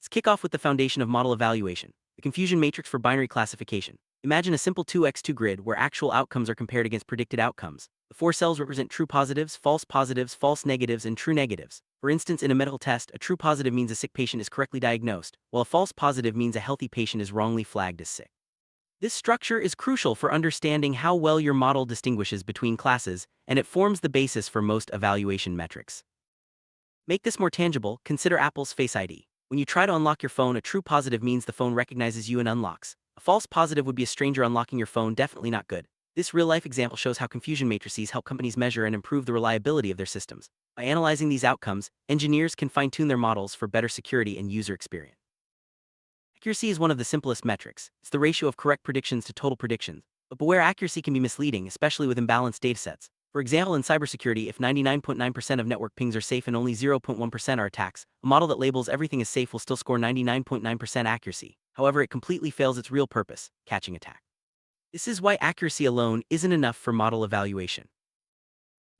Let's kick off with the foundation of model evaluation, the confusion matrix for binary classification. Imagine a simple 2x2 grid where actual outcomes are compared against predicted outcomes. The four cells represent true positives, false negatives, and true negatives. For instance, in a medical test, a true positive means a sick patient is correctly diagnosed, while a false positive means a healthy patient is wrongly flagged as sick. This structure is crucial for understanding how well your model distinguishes between classes, and it forms the basis for most evaluation metrics. Make this more tangible, consider Apple's Face ID. When you try to unlock your phone, a true positive means the phone recognizes you and unlocks. A false positive would be a stranger unlocking your phone, definitely not good. This real-life example shows how confusion matrices help companies measure and improve the reliability of their systems. By analyzing these outcomes, engineers can fine-tune their models for better security and user experience. Accuracy is one of the simplest metrics. It's the ratio of correct predictions to total predictions. But beware, accuracy can be misleading, especially with imbalanced datasets. For example, in cybersecurity, if 99.9% of network pings are safe and only 0.1% are attacks, a model that labels everything as safe will still score 99.9% accuracy. However, it completely fails its real purpose, catching attack. This is why accuracy alone isn't enough for model evaluation.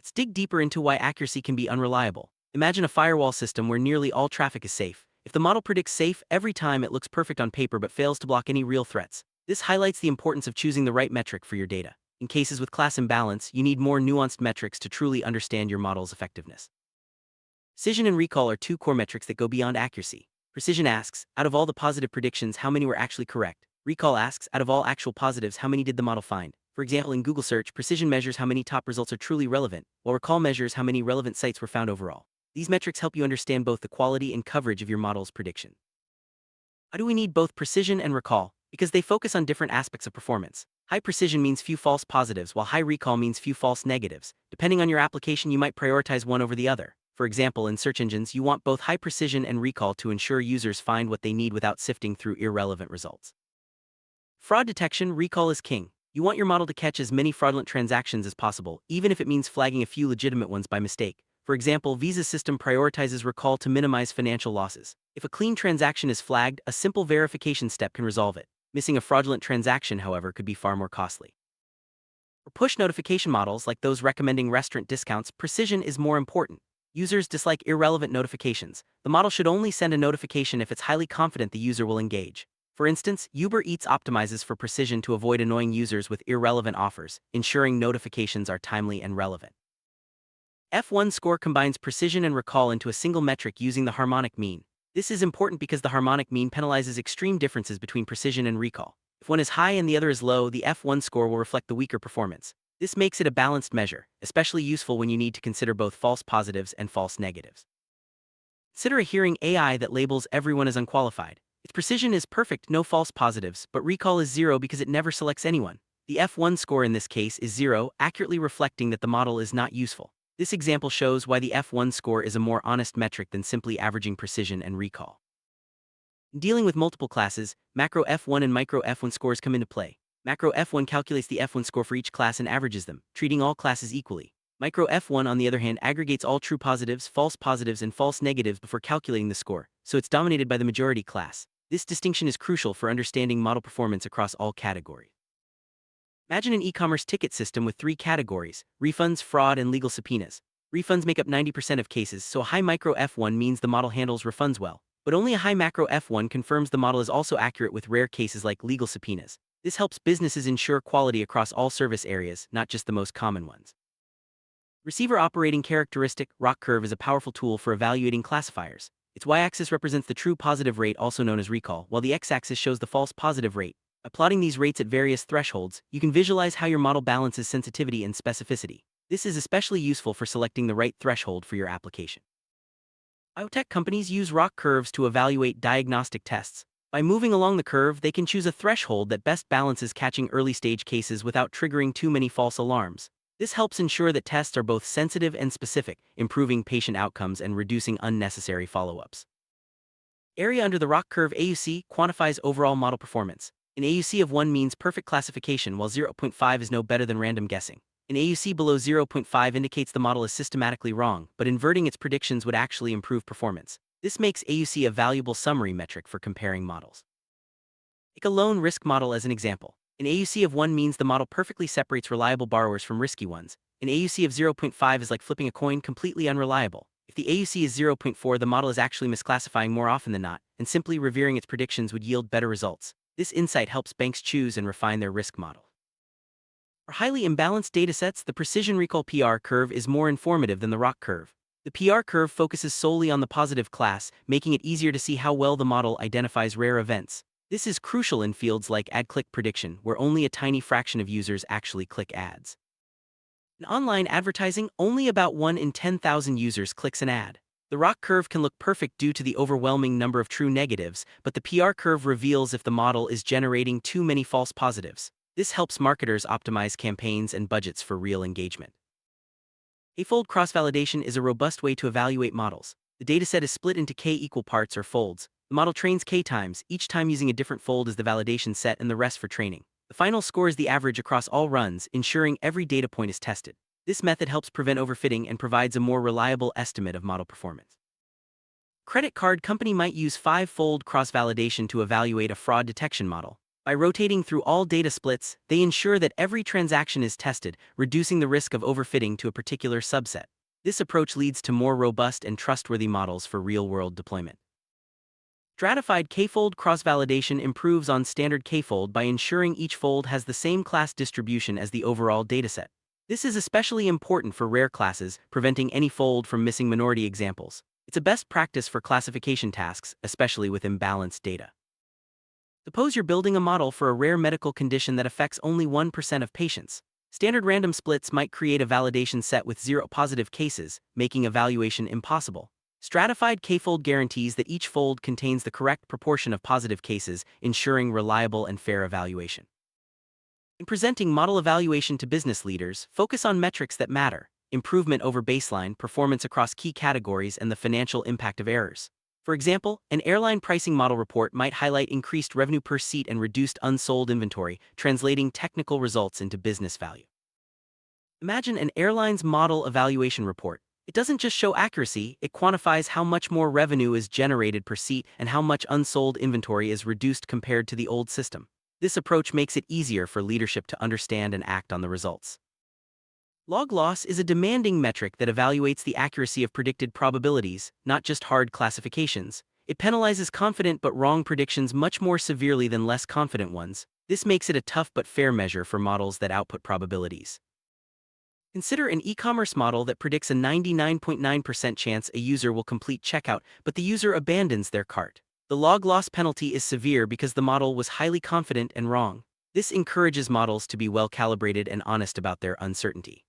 Let's dig deeper into why accuracy can be unreliable. Imagine a firewall system where nearly all traffic is safe. If the model predicts safe every time, it looks perfect on paper but fails to block any real threats. This highlights the importance of choosing the right metric for your data. In cases with class imbalance, you need more nuanced metrics to truly understand your model's effectiveness. Precision and recall are two core metrics that go beyond accuracy. Precision asks, out of all the positive predictions, how many were actually correct? Recall asks, out of all actual positives, how many did the model find? For example, in Google search, precision measures how many top results are truly relevant, while recall measures how many relevant sites were found overall. These metrics help you understand both the quality and coverage of your model's prediction. Why do we need both precision and recall? Because they focus on different aspects of performance. High precision means few false positives, while high recall means few false negatives. Depending on your application, you might prioritize one over the other. For example, in search engines, you want both high precision and recall to ensure users find what they need without sifting through irrelevant results. Fraud detection, recall is king. You want your model to catch as many fraudulent transactions as possible, even if it means flagging a few legitimate ones by mistake. For example, Visa's system prioritizes recall to minimize financial losses. If a clean transaction is flagged, a simple verification step can resolve it. Missing a fraudulent transaction, however, could be far more costly. For push notification models like those recommending restaurant discounts, precision is more important. Users dislike irrelevant notifications. The model should only send a notification if it's highly confident the user will engage. For instance, Uber Eats optimizes for precision to avoid annoying users with irrelevant offers, ensuring notifications are timely and relevant. F1 score combines precision and recall into a single metric using the harmonic mean. This is important because the harmonic mean penalizes extreme differences between precision and recall. If one is high and the other is low, the F1 score will reflect the weaker performance. This makes it a balanced measure, especially useful when you need to consider both false positives and false negatives. Consider a hearing AI that labels everyone as unqualified. Its precision is perfect, no false positives, but recall is 0 because it never selects anyone. The F1 score in this case is 0, accurately reflecting that the model is not useful. This example shows why the F1 score is a more honest metric than simply averaging precision and recall. In dealing with multiple classes, macro F1 and micro F1 scores come into play. Macro F1 calculates the F1 score for each class and averages them, treating all classes equally. Micro F1, on the other hand, aggregates all true positives, and false negatives before calculating the score, so it's dominated by the majority class. This distinction is crucial for understanding model performance across all categories. Imagine an e-commerce ticket system with 3 categories: refunds, fraud, and legal subpoenas. Refunds make up 90% of cases, so a high micro F1 means the model handles refunds well. But only a high macro F1 confirms the model is also accurate with rare cases like legal subpoenas. This helps businesses ensure quality across all service areas, not just the most common ones. Receiver operating characteristic, ROC curve, is a powerful tool for evaluating classifiers. Its y-axis represents the true positive rate, also known as recall, while the x-axis shows the false positive rate. By plotting these rates at various thresholds, you can visualize how your model balances sensitivity and specificity. This is especially useful for selecting the right threshold for your application. Biotech companies use ROC curves to evaluate diagnostic tests. By moving along the curve, they can choose a threshold that best balances catching early-stage cases without triggering too many false alarms. This helps ensure that tests are both sensitive and specific, improving patient outcomes and reducing unnecessary follow-ups. Area under the ROC curve AUC quantifies overall model performance. An AUC of 1 means perfect classification, while 0.5 is no better than random guessing. An AUC below 0.5 indicates the model is systematically wrong, but inverting its predictions would actually improve performance. This makes AUC a valuable summary metric for comparing models. Take a loan risk model as an example. An AUC of 1 means the model perfectly separates reliable borrowers from risky ones. An AUC of 0.5 is like flipping a coin, completely unreliable. If the AUC is 0.4, the model is actually misclassifying more often than not, and simply revering its predictions would yield better results. This insight helps banks choose and refine their risk model. For highly imbalanced datasets, the precision recall PR curve is more informative than the ROC curve. The PR curve focuses solely on the positive class, making it easier to see how well the model identifies rare events. This is crucial in fields like ad-click prediction, where only a tiny fraction of users actually click ads. In online advertising, only about 1 in 10,000 users clicks an ad. The ROC curve can look perfect due to the overwhelming number of true negatives, but the PR curve reveals if the model is generating too many false positives. This helps marketers optimize campaigns and budgets for real engagement. K-fold cross-validation is a robust way to evaluate models. The dataset is split into K equal parts or folds. The model trains K times, each time using a different fold as the validation set and the rest for training. The final score is the average across all runs, ensuring every data point is tested. This method helps prevent overfitting and provides a more reliable estimate of model performance. Credit card company might use 5-fold cross-validation to evaluate a fraud detection model. By rotating through all data splits, they ensure that every transaction is tested, reducing the risk of overfitting to a particular subset. This approach leads to more robust and trustworthy models for real-world deployment. Stratified K-fold cross-validation improves on standard K-fold by ensuring each fold has the same class distribution as the overall dataset. This is especially important for rare classes, preventing any fold from missing minority examples. It's a best practice for classification tasks, especially with imbalanced data. Suppose you're building a model for a rare medical condition that affects only 1% of patients. Standard random splits might create a validation set with 0 positive cases, making evaluation impossible. Stratified K-fold guarantees that each fold contains the correct proportion of positive cases, ensuring reliable and fair evaluation. In presenting model evaluation to business leaders, focus on metrics that matter: improvement over baseline, performance across key categories, and the financial impact of errors. For example, an airline pricing model report might highlight increased revenue per seat and reduced unsold inventory, translating technical results into business value. Imagine an airline's model evaluation report. It doesn't just show accuracy, it quantifies how much more revenue is generated per seat and how much unsold inventory is reduced compared to the old system. This approach makes it easier for leadership to understand and act on the results. Log loss is a demanding metric that evaluates the accuracy of predicted probabilities, not just hard classifications. It penalizes confident but wrong predictions much more severely than less confident ones. This makes it a tough but fair measure for models that output probabilities. Consider an e-commerce model that predicts a 99.9% chance a user will complete checkout, but the user abandons their cart. The log loss penalty is severe because the model was highly confident and wrong. This encourages models to be well-calibrated and honest about their uncertainty.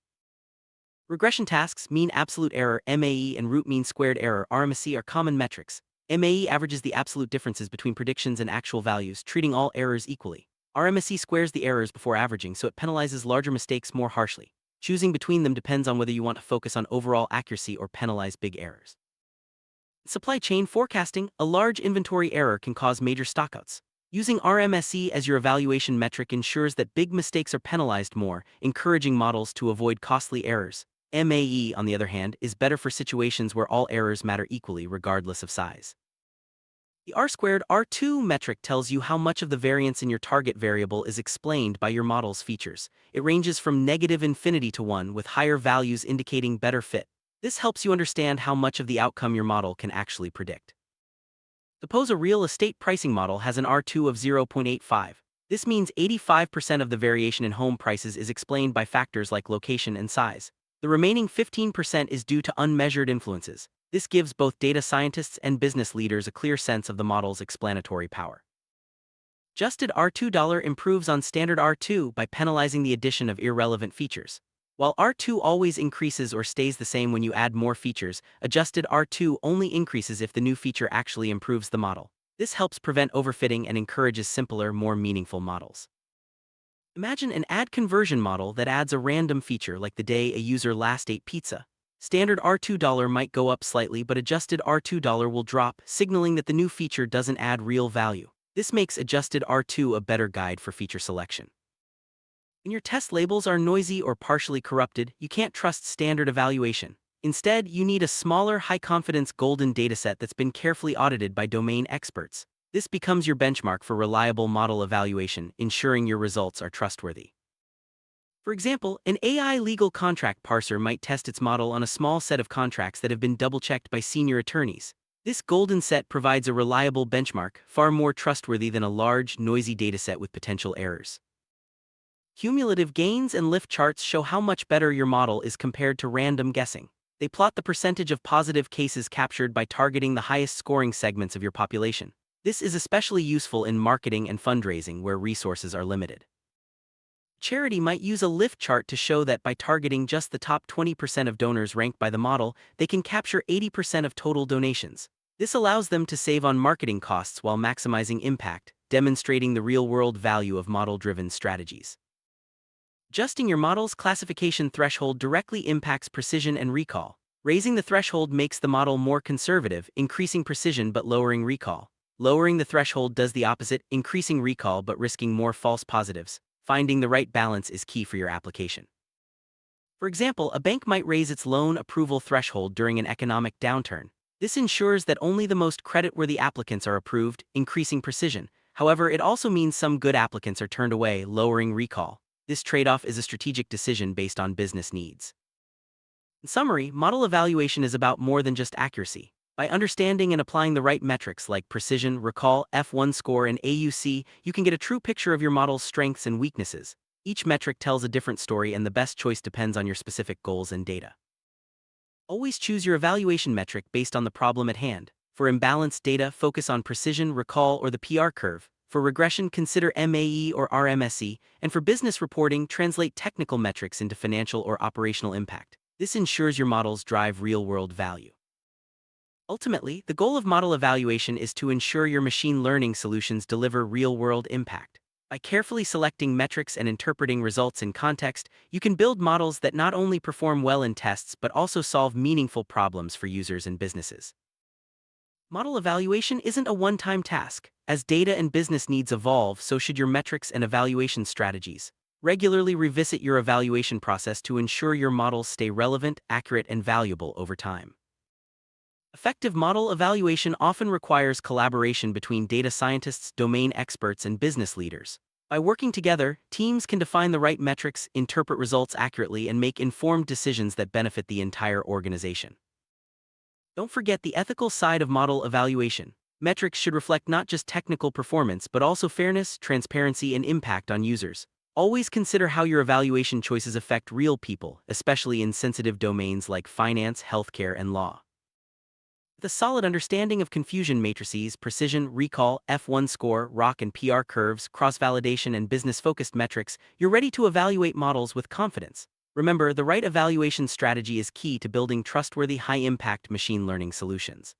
Regression tasks, mean absolute error (MAE) and root mean squared error (RMSE) are common metrics. MAE averages the absolute differences between predictions and actual values, treating all errors equally. RMSE squares the errors before averaging, so it penalizes larger mistakes more harshly. Choosing between them depends on whether you want to focus on overall accuracy or penalize big errors. In supply chain forecasting, a large inventory error can cause major stockouts. Using RMSE as your evaluation metric ensures that big mistakes are penalized more, encouraging models to avoid costly errors. MAE, on the other hand, is better for situations where all errors matter equally regardless of size. The R-squared R2 metric tells you how much of the variance in your target variable is explained by your model's features. It ranges from -infinity to 1, with higher values indicating better fit. This helps you understand how much of the outcome your model can actually predict. Suppose a real estate pricing model has an R2 of 0.85. This means 85% of the variation in home prices is explained by factors like location and size. The remaining 15% is due to unmeasured influences. This gives both data scientists and business leaders a clear sense of the model's explanatory power. Adjusted R2 improves on standard R2 by penalizing the addition of irrelevant features. While R2 always increases or stays the same when you add more features, adjusted R2 only increases if the new feature actually improves the model. This helps prevent overfitting and encourages simpler, more meaningful models. Imagine an ad conversion model that adds a random feature like the day a user last ate pizza. Standard R2 might go up slightly, but adjusted R2 will drop, signaling that the new feature doesn't add real value. This makes adjusted R2 a better guide for feature selection. When your test labels are noisy or partially corrupted, you can't trust standard evaluation. Instead, you need a smaller, high-confidence golden dataset that's been carefully audited by domain experts. This becomes your benchmark for reliable model evaluation, ensuring your results are trustworthy. For example, an AI legal contract parser might test its model on a small set of contracts that have been double-checked by senior attorneys. This golden set provides a reliable benchmark, far more trustworthy than a large, noisy dataset with potential errors. Cumulative gains and lift charts show how much better your model is compared to random guessing. They plot the percentage of positive cases captured by targeting the highest scoring segments of your population. This is especially useful in marketing and fundraising where resources are limited. Charity might use a lift chart to show that by targeting just the top 20% of donors ranked by the model, they can capture 80% of total donations. This allows them to save on marketing costs while maximizing impact, demonstrating the real-world value of model-driven strategies. Adjusting your model's classification threshold directly impacts precision and recall. Raising the threshold makes the model more conservative, increasing precision but lowering recall. Lowering the threshold does the opposite, increasing recall but risking more false positives. Finding the right balance is key for your application. For example, a bank might raise its loan approval threshold during an economic downturn. This ensures that only the most creditworthy applicants are approved, increasing precision. However, it also means some good applicants are turned away, lowering recall. This trade-off is a strategic decision based on business needs. In summary, model evaluation is about more than just accuracy. By understanding and applying the right metrics like precision, recall, F1 score, and AUC, you can get a true picture of your model's strengths and weaknesses. Each metric tells a different story, and the best choice depends on your specific goals and data. Always choose your evaluation metric based on the problem at hand. For imbalanced data, focus on precision, recall, or the PR curve. For regression, consider MAE or RMSE, and for business reporting, translate technical metrics into financial or operational impact. This ensures your models drive real-world value. Ultimately, the goal of model evaluation is to ensure your machine learning solutions deliver real-world impact. By carefully selecting metrics and interpreting results in context, you can build models that not only perform well in tests but also solve meaningful problems for users and businesses. Model evaluation isn't a one-time task. As data and business needs evolve, so should your metrics and evaluation strategies. Regularly revisit your evaluation process to ensure your models stay relevant, accurate, and valuable over time. Effective model evaluation often requires collaboration between data scientists, domain experts, and business leaders. By working together, teams can define the right metrics, interpret results accurately, and make informed decisions that benefit the entire organization. Don't forget the ethical side of model evaluation. Metrics should reflect not just technical performance but also fairness, transparency, and impact on users. Always consider how your evaluation choices affect real people, especially in sensitive domains like finance, healthcare, and law. With a solid understanding of confusion matrices, precision, recall, F1 score, ROC and PR curves, cross-validation, and business-focused metrics, you're ready to evaluate models with confidence. Remember, the right evaluation strategy is key to building trustworthy, high-impact machine learning solutions.